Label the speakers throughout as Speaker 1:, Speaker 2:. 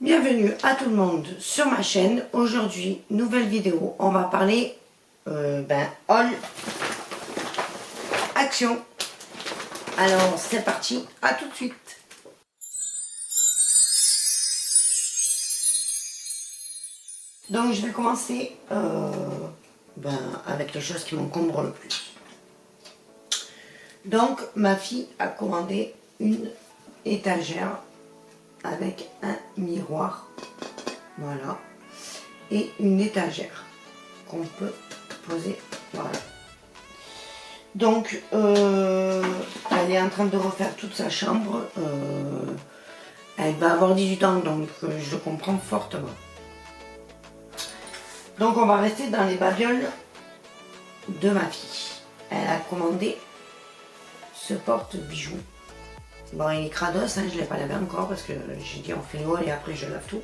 Speaker 1: Bienvenue à tout le monde sur ma chaîne. Aujourd'hui, nouvelle vidéo. On va parler haul action. Alors c'est parti, à tout de suite. Donc je vais commencer avec les choses qui m'encombrent le plus. Donc ma fille a commandé une étagère avec un miroir, voilà, et une étagère qu'on peut poser, voilà. Donc elle est en train de refaire toute sa chambre, elle va avoir 18 ans, donc je comprends fortement. Donc on va rester dans les babioles de ma fille. Elle a commandé ce porte-bijoux. Bon, il est crados, hein, je ne l'ai pas lavé encore parce que j'ai dit on fait l'eau et après je lave tout.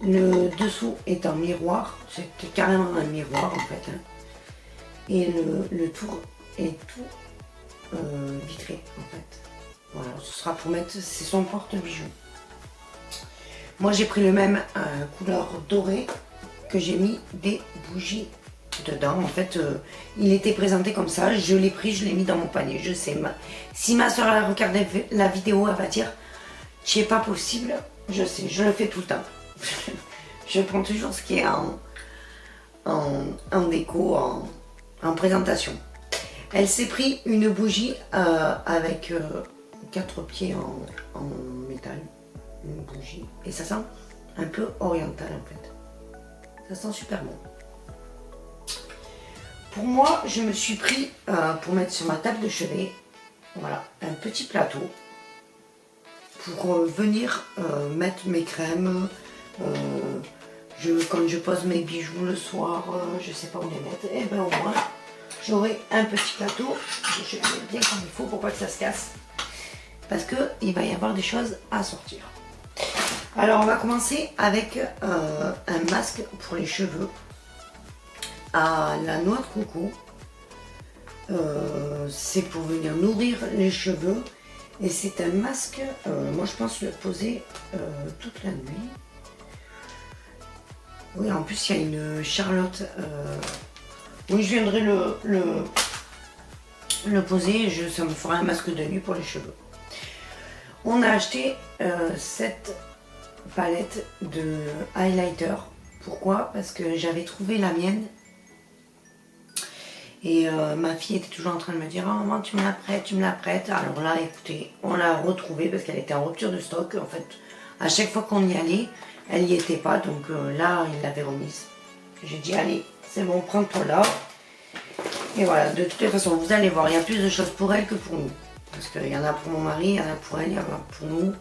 Speaker 1: Le dessous est en miroir, c'est carrément un miroir en fait. Hein. Et le tour est tout vitré en fait. Voilà, ce sera pour mettre, c'est son porte-bijoux. Moi j'ai pris le même couleur dorée que j'ai mis des bougies dedans. En fait, il était présenté comme ça, je l'ai pris, je l'ai mis dans mon panier. Je sais, si ma soeur a regardé la vidéo, elle va dire c'est pas possible. Je sais, je le fais tout le temps. Je prends toujours ce qui est en déco, en présentation. Elle s'est pris une bougie avec 4 pieds en métal, une bougie, et ça sent un peu oriental en fait. Ça sent super bon. Pour moi, je me suis pris, pour mettre sur ma table de chevet, voilà, un petit plateau pour venir mettre mes crèmes. Quand je pose mes bijoux le soir, je ne sais pas où les mettre, et bien au moins, j'aurai un petit plateau. Je vais bien comme il faut pour pas que ça se casse. Parce qu'il va y avoir des choses à sortir. Alors, on va commencer avec un masque pour les cheveux à la noix de coco. C'est pour venir nourrir les cheveux et c'est un masque, moi je pense le poser toute la nuit. Oui, en plus il y a une Charlotte, oui, je viendrai le poser, ça me fera un masque de nuit pour les cheveux. On a acheté cette palette de highlighter. Pourquoi? Parce que j'avais trouvé la mienne. Et ma fille était toujours en train de me dire « Oh maman, tu me la prêtes, tu me la prêtes ?» Alors là, écoutez, on l'a retrouvée parce qu'elle était en rupture de stock. En fait, à chaque fois qu'on y allait, elle n'y était pas. Donc là, il l'avait remise. J'ai dit « Allez, c'est bon, prends-toi là. » Et voilà, de toutes les façons, vous allez voir, il y a plus de choses pour elle que pour nous. Parce qu'il y en a pour mon mari, il y en a pour elle, il y en a pour nous.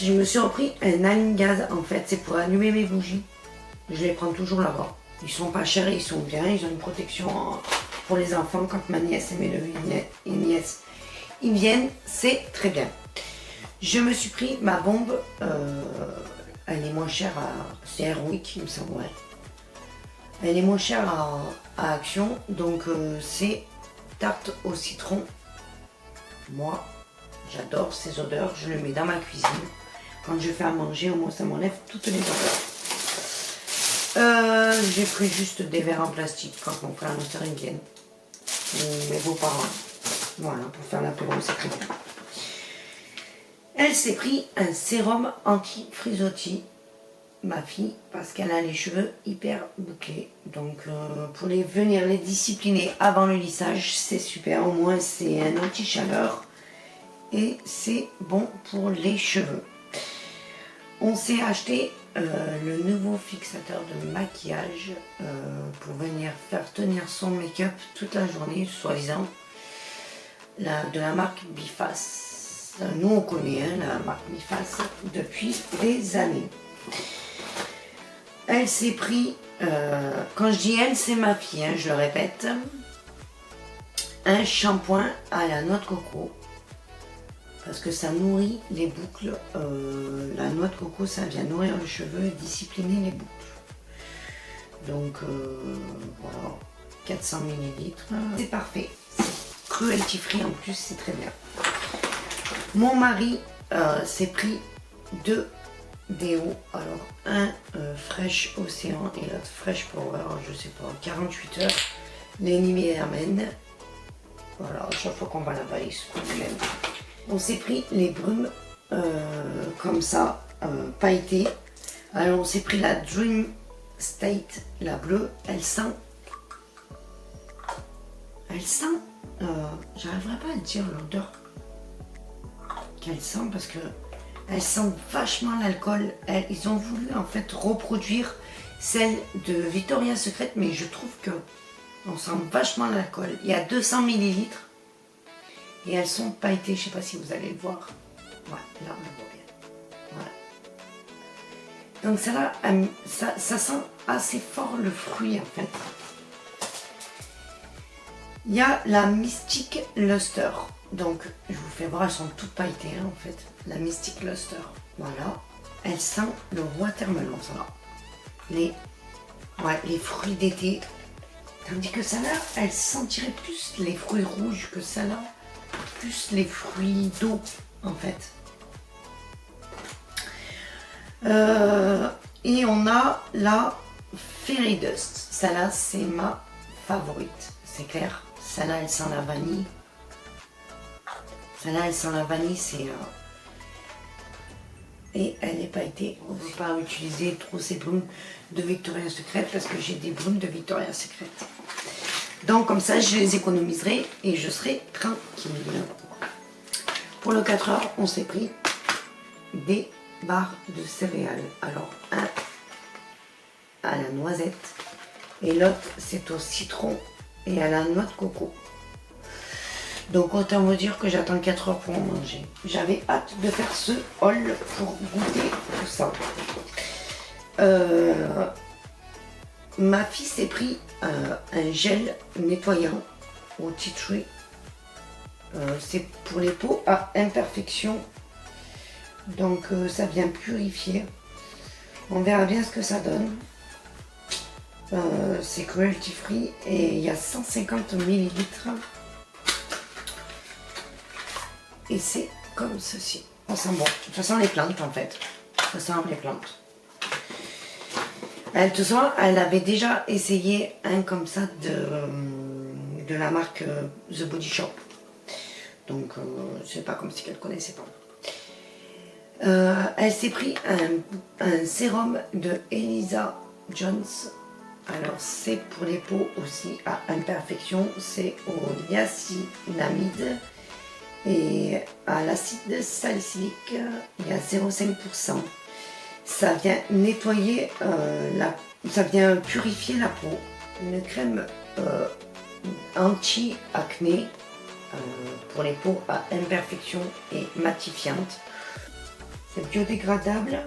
Speaker 1: Je me suis repris un allume-gaz, en fait, c'est pour allumer mes bougies. Je les prends toujours là-bas. Ils sont pas chers et ils sont bien, ils ont une protection pour les enfants. Quand ma nièce et mes neveux et nièces ils viennent, c'est très bien. Je me suis pris ma bombe, elle est moins chère c'est Airwick il me semble, ouais. Elle est moins chère à Action, donc c'est tarte au citron. Moi, j'adore ces odeurs, je le mets dans ma cuisine. Quand je fais à manger, au moins ça m'enlève toutes les odeurs. J'ai pris juste des verres en plastique quand mon frère et ma soeur viennent. Mes beaux-parents. Voilà, pour faire l'apéro, c'est très bien. Elle s'est pris un sérum anti-frisottis, ma fille, parce qu'elle a les cheveux hyper bouclés. Donc, pour venir les discipliner avant le lissage, c'est super. Au moins, c'est un anti-chaleur et c'est bon pour les cheveux. On s'est acheté le nouveau fixateur de maquillage pour venir faire tenir son make-up toute la journée, soi-disant, de la marque Biface. Nous on connaît la marque Biface depuis des années. Elle s'est pris, quand je dis elle, c'est ma fille, hein, je le répète, un shampoing à la noix de coco. Parce que ça nourrit les boucles, la noix de coco ça vient nourrir le cheveu et discipliner les boucles. Donc voilà, 400 ml, c'est parfait, c'est cruelty free en plus, c'est très bien. Mon mari s'est pris deux déos. Alors un Fresh Océan et l'autre Fresh Power, je sais pas, 48 heures. Les Nivea Men. Voilà, à chaque fois qu'on va là-bas, ils se trouvent même. On s'est pris les brumes comme ça, pailletées. Alors on s'est pris la Dream State, la bleue. Elle sent, j'arriverai pas à dire l'odeur qu'elle sent parce que elle sent vachement l'alcool. Ils ont voulu en fait reproduire celle de Victoria's Secret, mais je trouve que on sent vachement l'alcool. Il y a 200 ml et elles sont pailletées. Je sais pas si vous allez le voir. Ouais, là on le voit bien. Voilà. Donc ça sent assez fort le fruit en fait. Il y a la Mystic Luster. Donc je vous fais voir, elles sont toutes pailletées hein, en fait. La Mystic Luster. Voilà. Elle sent le watermelon, ça va. Les fruits d'été. Tandis que celle-là, elle sentirait plus les fruits rouges que celle-là. Plus les fruits d'eau, en fait. Et on a la Fairy Dust. Celle-là, c'est ma favorite. C'est clair. Celle-là, elle sent la vanille. Celle-là, elle sent la vanille, c'est... Et elle n'est pas été. On ne peut pas utiliser trop ces brumes de Victoria's Secret parce que j'ai des brumes de Victoria's Secret. Donc comme ça, je les économiserai et je serai tranquille. Pour le 4 heures, on s'est pris des barres de céréales. Alors un à la noisette et l'autre c'est au citron et à la noix de coco. Donc autant vous dire que j'attends 4 heures pour en manger. J'avais hâte de faire ce haul pour goûter tout ça. Ma fille s'est pris un gel nettoyant au tea tree. C'est pour les peaux à imperfection. Donc ça vient purifier. On verra bien ce que ça donne. C'est cruelty free et il y a 150 ml. Et c'est comme ceci. Ça sent bon. Ça sent les plantes en fait. Ça sent les plantes. Elle, de toute façon, elle avait déjà essayé un comme ça de la marque The Body Shop. Donc c'est pas comme si elle ne connaissait pas. Elle s'est pris un sérum de Elisa Jones. Alors c'est pour les peaux aussi à imperfection. C'est au niacinamide. Et à l'acide salicylique, il y a 0,5%. Ça vient nettoyer, ça vient purifier la peau. Une crème anti-acné pour les peaux à imperfection et matifiante. C'est biodégradable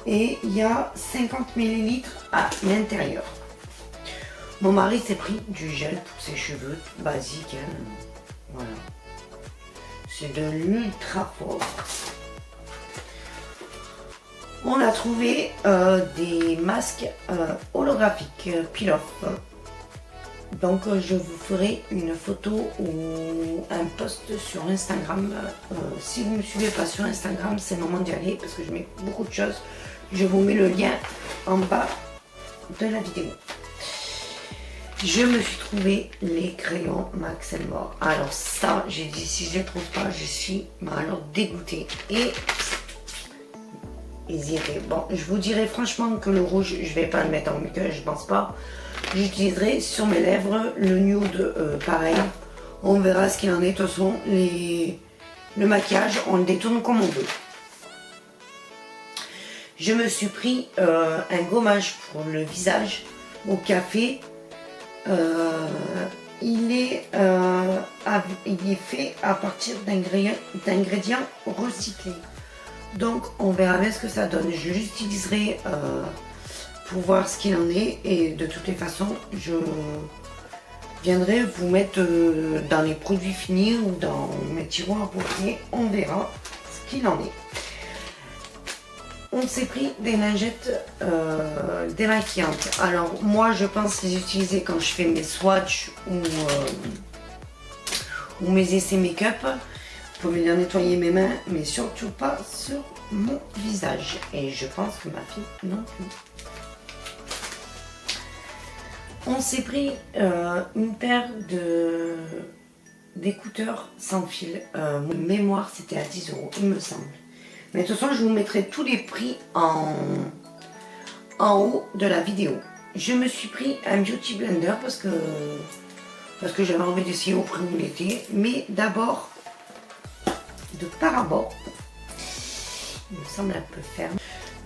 Speaker 1: et il y a 50 ml à l'intérieur. Mon mari s'est pris du gel pour ses cheveux, basique. Hein. Voilà. C'est de l'ultra fort. On a trouvé des masques holographiques peel-off. Donc je vous ferai une photo ou un post sur Instagram. Si vous ne me suivez pas sur Instagram, c'est le moment d'y aller parce que je mets beaucoup de choses. Je vous mets le lien en bas de la vidéo. Je me suis trouvé les crayons Max & More. Alors ça, j'ai dit si je ne les trouve pas, je suis alors dégoûtée. Et ils iraient. Bon, je vous dirais franchement que le rouge, je vais pas le mettre en make-up, je pense pas. J'utiliserai sur mes lèvres le nude pareil. On verra ce qu'il en est. De toute façon, le maquillage, on le détourne comme on veut. Je me suis pris un gommage pour le visage au café. Il est fait à partir d'ingrédients recyclés. Donc on verra bien ce que ça donne. Je l'utiliserai pour voir ce qu'il en est et de toutes les façons je viendrai vous mettre dans les produits finis ou dans mes tiroirs à paupières. On verra ce qu'il en est. On s'est pris des lingettes démaquillantes. Alors moi je pense les utiliser quand je fais mes swatchs ou mes essais make-up. Pour venir nettoyer mes mains, mais surtout pas sur mon visage. Et je pense que ma fille non plus. On s'est pris une paire d'écouteurs sans fil. Mon mémoire, c'était à 10 €, il me semble. Mais de toute façon, je vous mettrai tous les prix en haut de la vidéo. Je me suis pris un beauty blender parce que j'avais envie d'essayer au prix où il était. Mais d'abord, de par abord, il me semble un peu ferme.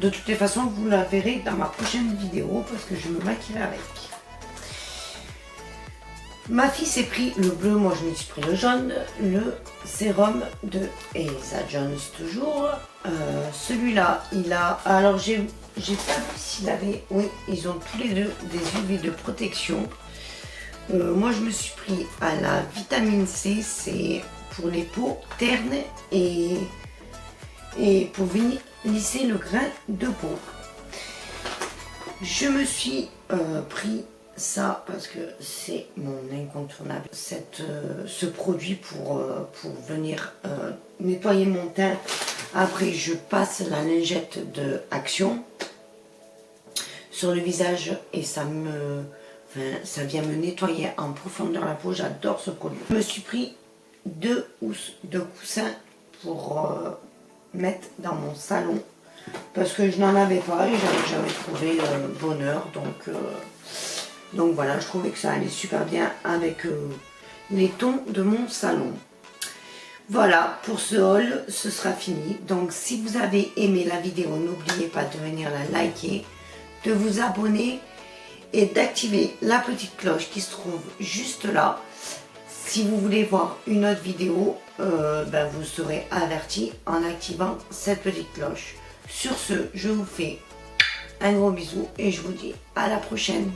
Speaker 1: De toutes les façons, vous la verrez dans ma prochaine vidéo parce que je me maquillerai avec. Ma fille s'est pris le bleu, moi je me suis pris le jaune, le sérum de Elisa Jones toujours. Celui-là, il a... Alors j'ai pas vu s'il avait... Oui, ils ont tous les deux des UV de protection. Moi je me suis pris à la vitamine C, c'est pour les peaux ternes et pour venir lisser le grain de peau. Je me suis pris ça parce que c'est mon incontournable, ce produit pour venir nettoyer mon teint. Après je passe la lingette de Action sur le visage et ça vient me nettoyer en profondeur la peau. J'adore ce produit. Je me suis pris 2 housses de coussins pour mettre dans mon salon parce que je n'en avais pas et j'avais jamais trouvé le bonheur, donc voilà, je trouvais que ça allait super bien avec les tons de mon salon. Voilà, pour ce haul, ce sera fini. Donc si vous avez aimé la vidéo, n'oubliez pas de venir la liker, de vous abonner et d'activer la petite cloche qui se trouve juste là. Si vous voulez voir une autre vidéo, vous serez averti en activant cette petite cloche. Sur ce, je vous fais un gros bisou et je vous dis à la prochaine.